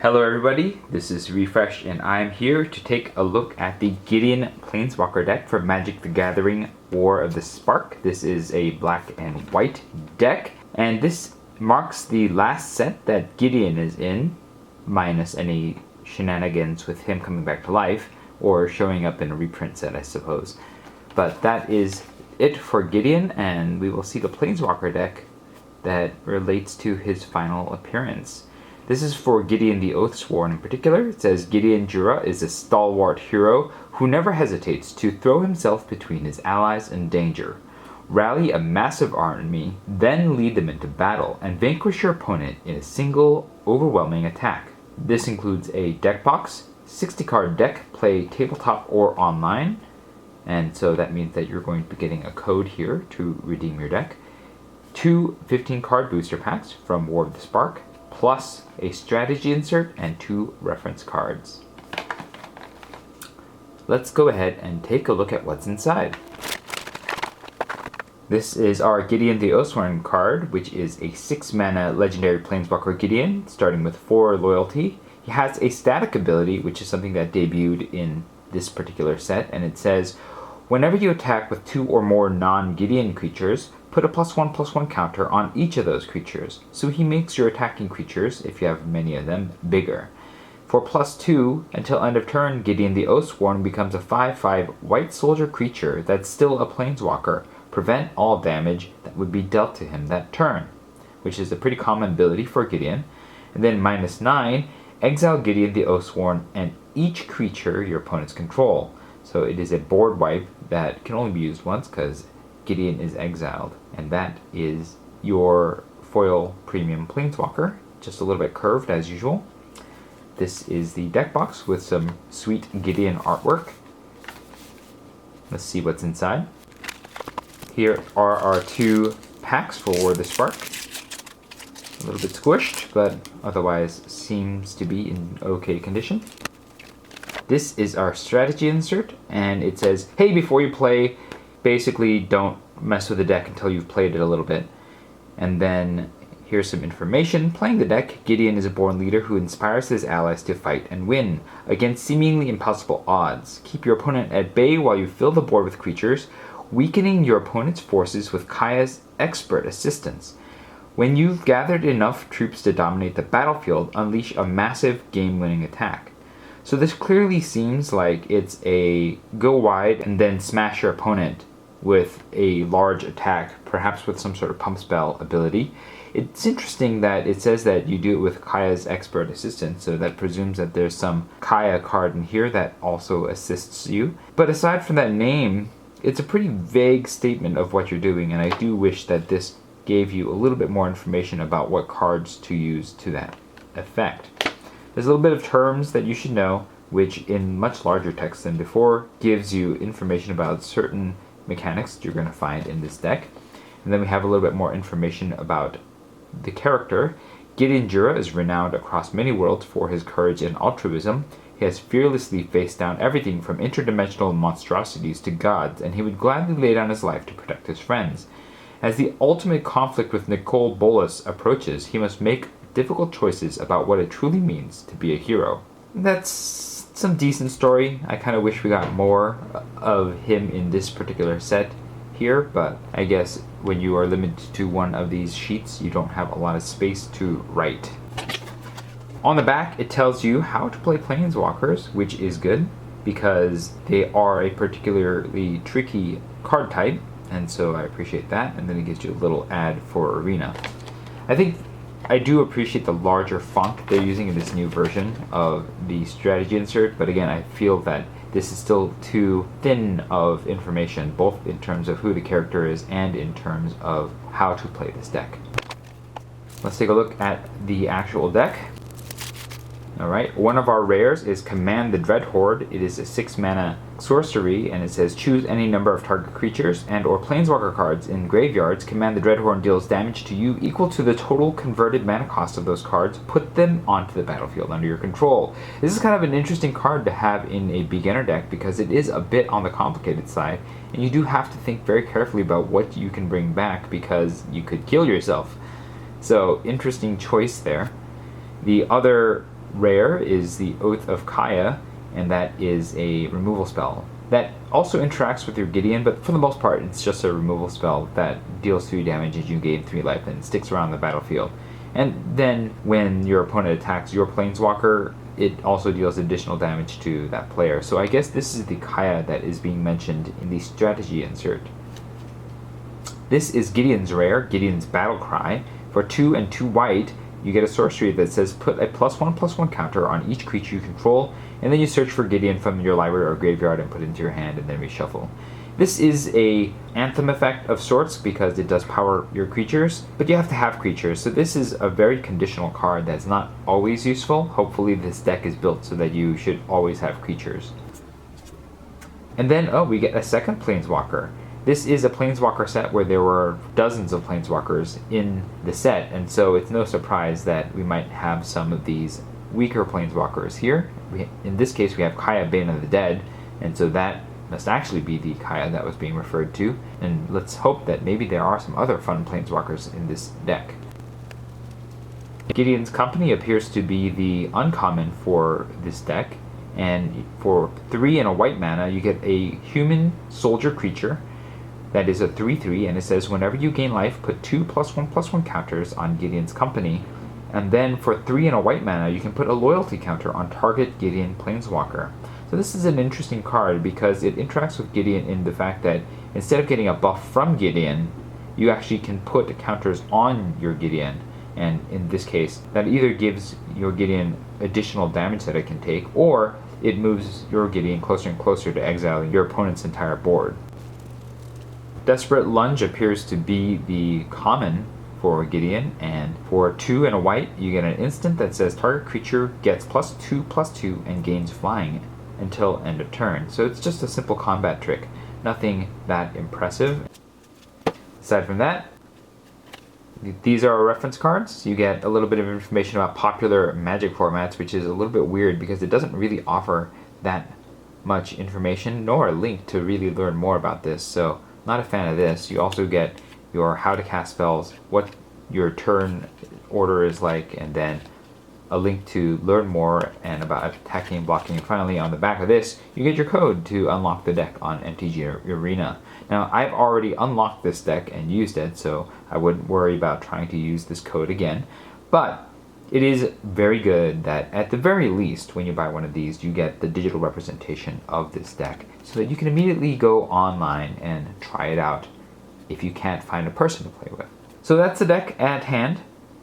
Hello everybody, this is Refresh and I'm here to take a look at the Gideon Planeswalker deck for Magic the Gathering War of the Spark. This is a black and white deck, and this marks the last set that Gideon is in, minus any shenanigans with him coming back to life, or showing up in a reprint set, I suppose. But that is it for Gideon, and we will see the Planeswalker deck that relates to his final appearance. This is for Gideon the Oathsworn in particular. It says Gideon Jura is a stalwart hero who never hesitates to throw himself between his allies in danger. Rally a massive army, then lead them into battle, and vanquish your opponent in a single, overwhelming attack. This includes a deck box, 60-card deck, play tabletop or online, and so that means that you're going to be getting a code here to redeem your deck. 2 15-card booster packs from War of the Spark, plus a strategy insert and 2 reference cards. Let's go ahead and take a look at what's inside. This is our Gideon the Oathsworn card, which is a 6-mana legendary Planeswalker Gideon, starting with 4 loyalty. He has a static ability, which is something that debuted in this particular set, and it says, whenever you attack with 2 or more non-Gideon creatures, put a +1/+1 counter on each of those creatures, so he makes your attacking creatures, if you have many of them, bigger. For +2, until end of turn, Gideon the Oathsworn becomes a 5/5 white soldier creature that's still a Planeswalker. Prevent all damage that would be dealt to him that turn, which is a pretty common ability for Gideon. And then -9, exile Gideon the Oathsworn and each creature your opponents control. So it is a board wipe that can only be used once because Gideon is exiled, and that is your foil premium Planeswalker, just a little bit curved as usual. This is the deck box with some sweet Gideon artwork. Let's see what's inside. Here are our 2 packs for War of the Spark. A little bit squished, but otherwise seems to be in okay condition. This is our strategy insert, and it says, hey, before you play, basically don't mess with the deck until you've played it a little bit. And then here's some information. Playing the deck, Gideon is a born leader who inspires his allies to fight and win against seemingly impossible odds. Keep your opponent at bay while you fill the board with creatures, weakening your opponent's forces with Kaya's expert assistance. When you've gathered enough troops to dominate the battlefield, unleash a massive game-winning attack. So this clearly seems like it's a go wide and then smash your opponent with a large attack, perhaps with some sort of pump spell ability. It's interesting that it says that you do it with Kaya's expert assistance, so that presumes that there's some Kaya card in here that also assists you. But aside from that name, it's a pretty vague statement of what you're doing, and I do wish that this gave you a little bit more information about what cards to use to that effect. There's a little bit of terms that you should know, which in much larger text than before gives you information about certain mechanics that you're going to find in this deck. And then we have a little bit more information about the character. Gideon Jura is renowned across many worlds for his courage and altruism. He has fearlessly faced down everything from interdimensional monstrosities to gods, and he would gladly lay down his life to protect his friends. As the ultimate conflict with Nicole Bolas approaches, he must make difficult choices about what it truly means to be a hero. That's some decent story. I kind of wish we got more of him in this particular set here, but I guess when you are limited to one of these sheets, you don't have a lot of space to write. On the back, it tells you how to play Planeswalkers, which is good because they are a particularly tricky card type, and so I appreciate that. And then it gives you a little ad for Arena. I do appreciate the larger font they're using in this new version of the strategy insert, but again, I feel that this is still too thin of information, both in terms of who the character is and in terms of how to play this deck. Let's take a look at the actual deck. Alright, one of our rares is Command the Dreadhorde. It is a 6-mana sorcery, and it says choose any number of target creatures and or planeswalker cards in graveyards. Command the Dreadhorde deals damage to you equal to the total converted mana cost of those cards. Put them onto the battlefield under your control. This is kind of an interesting card to have in a beginner deck because it is a bit on the complicated side, and you do have to think very carefully about what you can bring back because you could kill yourself. So, interesting choice there. The other rare is the Oath of Kaya, and that is a removal spell that also interacts with your Gideon, but for the most part it's just a removal spell that deals 3 damage as you gain 3 life and sticks around the battlefield. And then when your opponent attacks your Planeswalker, it also deals additional damage to that player. So I guess this is the Kaya that is being mentioned in the strategy insert. This is Gideon's rare, Gideon's Battle Cry. For 2 and 2 white, you get a sorcery that says put a +1/+1 counter on each creature you control, and then you search for Gideon from your library or graveyard and put it into your hand and then reshuffle. This is a anthem effect of sorts because it does power your creatures, but you have to have creatures, so this is a very conditional card that's not always useful. Hopefully this deck is built so that you should always have creatures. And then, we get a second Planeswalker. This is a Planeswalker set where there were dozens of Planeswalkers in the set, and so it's no surprise that we might have some of these weaker Planeswalkers here. In this case, we have Kaya, Bane of the Dead, and so that must actually be the Kaya that was being referred to, and let's hope that maybe there are some other fun Planeswalkers in this deck. Gideon's Company appears to be the uncommon for this deck, and for 3 and a white mana, you get a human soldier creature that is a 3/3, and it says whenever you gain life, put 2 +1/+1 counters on Gideon's Company. And then for 3 and a white mana, you can put a loyalty counter on target Gideon Planeswalker. So this is an interesting card because it interacts with Gideon in the fact that instead of getting a buff from Gideon, you actually can put counters on your Gideon. And in this case, that either gives your Gideon additional damage that it can take, or it moves your Gideon closer and closer to exiling your opponent's entire board. Desperate Lunge appears to be the common for Gideon, and for 2 and a white, you get an instant that says target creature gets +2/+2 and gains flying until end of turn. So it's just a simple combat trick, nothing that impressive. Aside from that, these are reference cards. You get a little bit of information about popular Magic formats, which is a little bit weird because it doesn't really offer that much information, nor a link to really learn more about this, so not a fan of this. You also get your how to cast spells, what your turn order is like, and then a link to learn more and about attacking and blocking. And finally, on the back of this, you get your code to unlock the deck on MTG Arena. Now, I've already unlocked this deck and used it, so I wouldn't worry about trying to use this code again. But it is very good that at the very least, when you buy one of these, you get the digital representation of this deck so that you can immediately go online and try it out if you can't find a person to play with. So that's the deck at hand.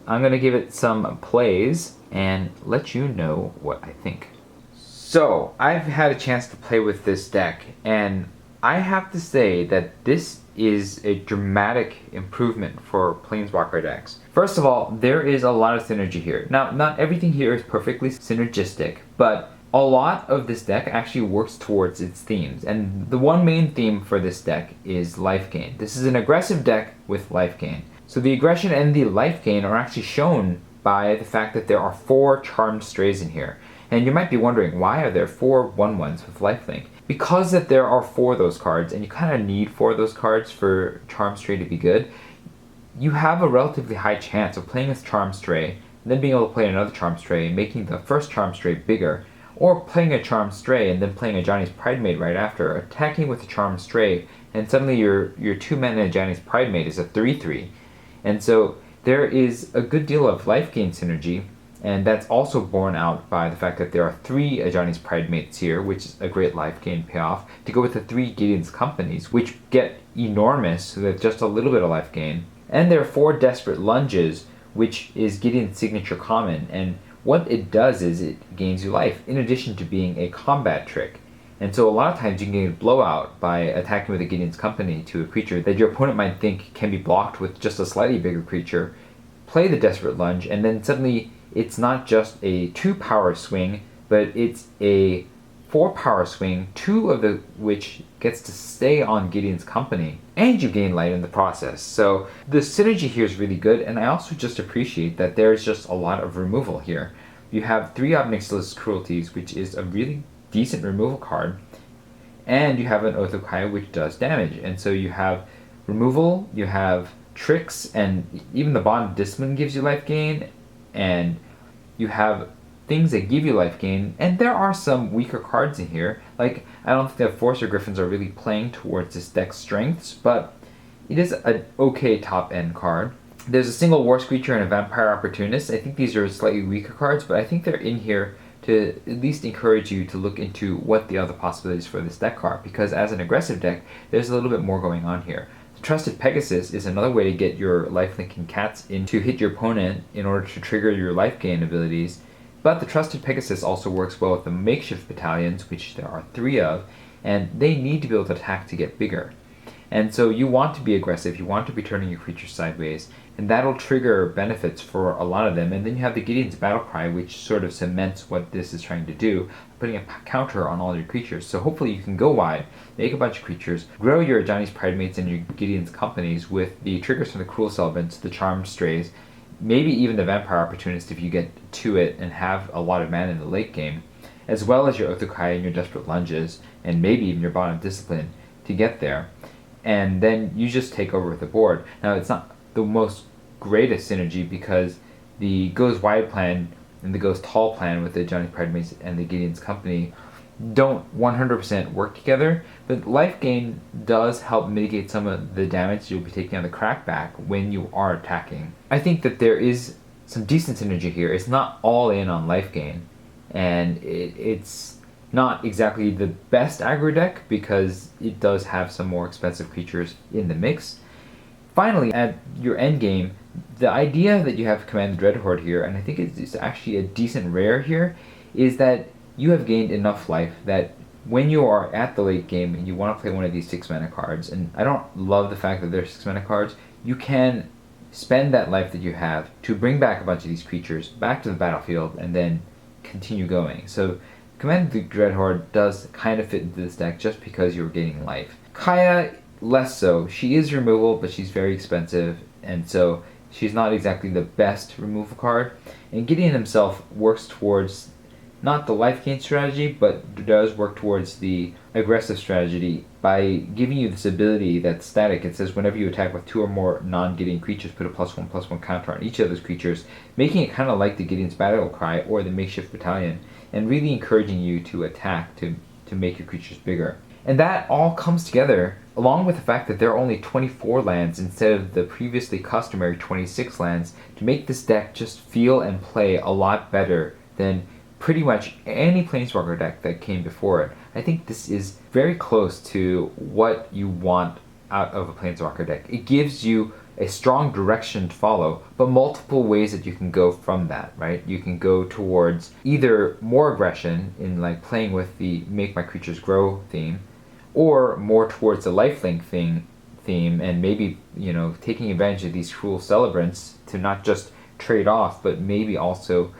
I'm going to give it some plays and let you know what I think. So, I've had a chance to play with this deck, and I have to say that this is a dramatic improvement for Planeswalker decks. First of all, there is a lot of synergy here. Now, not everything here is perfectly synergistic, but a lot of this deck actually works towards its themes, and the one main theme for this deck is life gain. This is an aggressive deck with life gain. So the aggression and the life gain are actually shown by the fact that there are 4 Charmed Strays in here. And you might be wondering, why are there 4 1/1s with lifelink? Because that there are 4 of those cards, and you kind of need 4 of those cards for Charmed Stray to be good, you have a relatively high chance of playing a Charmed Stray, and then being able to play another Charmed Stray, making the first Charmed Stray bigger, or playing a Charmed Stray and then playing a Johnny's Pridemate right after, attacking with a Charmed Stray, and suddenly your 2-mana Johnny's Pridemate is a 3/3. And so there is a good deal of life gain synergy, and that's also borne out by the fact that there are 3 Ajani's Pridemates here, which is a great life gain payoff, to go with the 3 Gideon's Companies, which get enormous with just a little bit of life gain. And there are 4 Desperate Lunges, which is Gideon's signature common, and what it does is it gains you life, in addition to being a combat trick. And so a lot of times you can get a blowout by attacking with a Gideon's Company to a creature that your opponent might think can be blocked with just a slightly bigger creature, play the Desperate Lunge, and then suddenly it's not just a 2 power swing, but it's a 4 power swing, 2 of the which gets to stay on Gideon's Company, and you gain light in the process. So the synergy here is really good, and I also just appreciate that there's just a lot of removal here. You have 3 Ob Nixilis Cruelties, which is a really decent removal card, and you have an Oath of Kaya, which does damage. And so you have removal, you have tricks, and even the Bond of Discipline gives you life gain, and you have things that give you life gain, and there are some weaker cards in here. Like, I don't think that Forcer Griffins are really playing towards this deck's strengths, but it is an okay top-end card. There's a single War Screecher and a Vampire Opportunist. I think these are slightly weaker cards, but I think they're in here to at least encourage you to look into what the other possibilities for this deck are, because as an aggressive deck, there's a little bit more going on here. The Trusted Pegasus is another way to get your lifelinking cats in to hit your opponent in order to trigger your life gain abilities. But the Trusted Pegasus also works well with the Makeshift Battalions, which there are 3 of, and they need to be able to attack to get bigger. And so you want to be aggressive, you want to be turning your creatures sideways, and that'll trigger benefits for a lot of them. And then you have the Gideon's Battlecry, which sort of cements what this is trying to do, putting a counter on all your creatures. So hopefully you can go wide, make a bunch of creatures, grow your Johnny's Pridemates and your Gideon's Companies with the triggers from the Cruel Celebrants, the Charmed Strays, maybe even the Vampire Opportunist if you get to it and have a lot of mana in the late game, as well as your Oathsworn and your Desperate Lunges, and maybe even your Bond of Discipline to get there. And then you just take over the board. Now, it's not the most greatest synergy because the Goes Wide plan and the Goes Tall plan with the Johnny Pridemates and the Gideon's Company don't 100% work together, but life gain does help mitigate some of the damage you'll be taking on the crackback when you are attacking. I think that there is some decent synergy here. It's not all in on life gain, and it's not exactly the best aggro deck because it does have some more expensive creatures in the mix. Finally, at your end game, the idea that you have Command the Dreadhorde here, and I think it's actually a decent rare here, is that you have gained enough life that when you are at the late game and you want to play one of these 6 mana cards, and I don't love the fact that they're 6 mana cards, you can spend that life that you have to bring back a bunch of these creatures back to the battlefield and then continue going. So Command the Dreadhorde does kind of fit into this deck just because you're gaining life. Kaya, less so. She is removal, but she's very expensive, and so she's not exactly the best removal card. And Gideon himself works towards not the life gain strategy, but does work towards the aggressive strategy by giving you this ability that's static. It says whenever you attack with 2 or more non-Gideon creatures, put a +1/+1 counter on each of those creatures, making it kind of like the Gideon's Battlecry or the Makeshift Battalion, and really encouraging you to attack to make your creatures bigger. And that all comes together, along with the fact that there are only 24 lands instead of the previously customary 26 lands, to make this deck just feel and play a lot better than pretty much any Planeswalker deck that came before it. I think this is very close to what you want out of a Planeswalker deck. It gives you a strong direction to follow, but multiple ways that you can go from that, right? You can go towards either more aggression in like playing with the Make My Creatures Grow theme, or more towards the lifelink theme, and maybe, you know, taking advantage of these Cruel Celebrants to not just trade off, but maybe also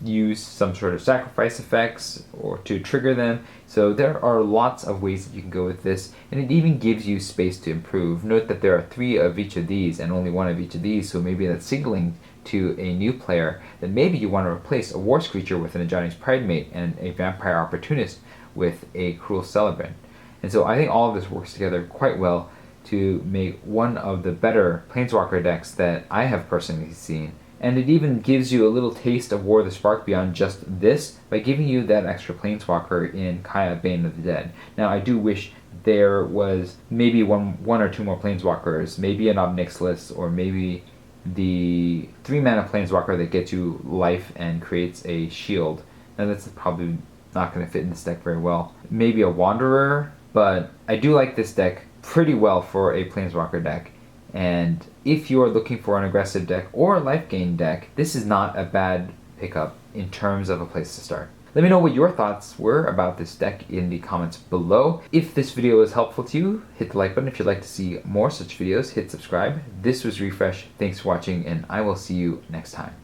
use some sort of sacrifice effects or to trigger them. So there are lots of ways that you can go with this, and it even gives you space to improve. Note that there are 3 of each of these and only 1 of each of these, so maybe that's signaling to a new player that maybe you want to replace a War Screecher with an Ajani's Pridemate and a Vampire Opportunist with a Cruel Celebrant. And so I think all of this works together quite well to make one of the better Planeswalker decks that I have personally seen. And it even gives you a little taste of War of the Spark beyond just this by giving you that extra Planeswalker in Kaya, Bane of the Dead. Now, I do wish there was maybe one or two more Planeswalkers, maybe an Ob Nixilis, or maybe the 3 mana Planeswalker that gets you life and creates a shield. Now, that's probably not going to fit in this deck very well. Maybe a Wanderer, but I do like this deck pretty well for a Planeswalker deck. And if you are looking for an aggressive deck or a life gain deck, this is not a bad pickup in terms of a place to start. Let me know what your thoughts were about this deck in the comments below. If this video was helpful to you, hit the like button. If you'd like to see more such videos, hit subscribe. This was Refresh. Thanks for watching, and I will see you next time.